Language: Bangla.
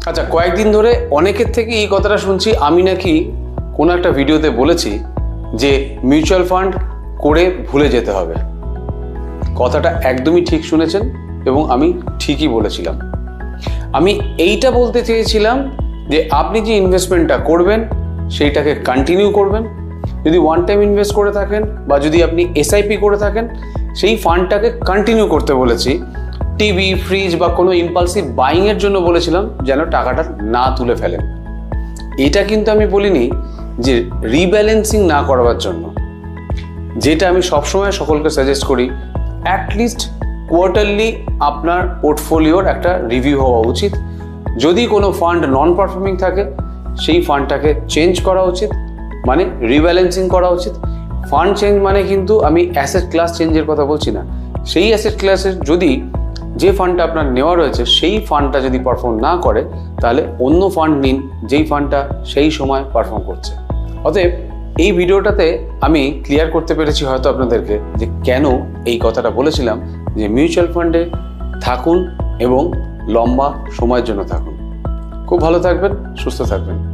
আচ্ছা, কয়েকদিন ধরে অনেকের থেকে এই কথাটা শুনছি, আমি নাকি কোনো একটা ভিডিওতে বলেছি যে মিউচুয়াল ফান্ড করে ভুলে যেতে হবে। কথাটা একদমই ঠিক শুনেছেন এবং আমি ঠিকই বলেছিলাম। আমি এইটা বলতে চেয়েছিলাম যে আপনি যে ইনভেস্টমেন্টটা করবেন সেইটাকে কন্টিনিউ করবেন। যদি ওয়ান টাইম ইনভেস্ট করে থাকেন বা যদি আপনি এসআইপি করে থাকেন, সেই ফান্ডটাকে কন্টিনিউ করতে বলেছি। টিভি, ফ্রিজ বা কোনো ইম্পালসিভ বাইংয়ের জন্য বলেছিলাম যেন টাকাটা না তুলে ফেলেন। এটা কিন্তু আমি বলিনি যে রিব্যালেন্সিং না করবার জন্য। যেটা আমি সবসময় সকলকে সাজেস্ট করি, অ্যাটলিস্ট কোয়ার্টারলি আপনার পোর্টফোলিওর একটা রিভিউ হওয়া উচিত। যদি কোনো ফান্ড নন পারফর্মিং থাকে সেই ফান্ডটাকে চেঞ্জ করা উচিত, মানে রিব্যালেন্সিং করা উচিত। ফান্ড চেঞ্জ মানে কিন্তু আমি অ্যাসেট ক্লাস চেঞ্জের কথা বলছি না। সেই অ্যাসেট ক্লাসের যদি যে ফান্ডটা আপনার নেওয়া রয়েছে সেই ফান্ডটা যদি পারফর্ম না করে, তাহলে অন্য ফান্ড নিন যেই ফান্ডটা সেই সময় পারফর্ম করছে। অতএব এই ভিডিওটাতে আমি ক্লিয়ার করতে পেরেছি হয়তো আপনাদেরকে যে কেন এই কথাটা বলেছিলাম যে মিউচুয়াল ফান্ডে থাকুন এবং লম্বা সময়ের জন্য থাকুন। খুব ভালো থাকবেন, সুস্থ থাকবেন।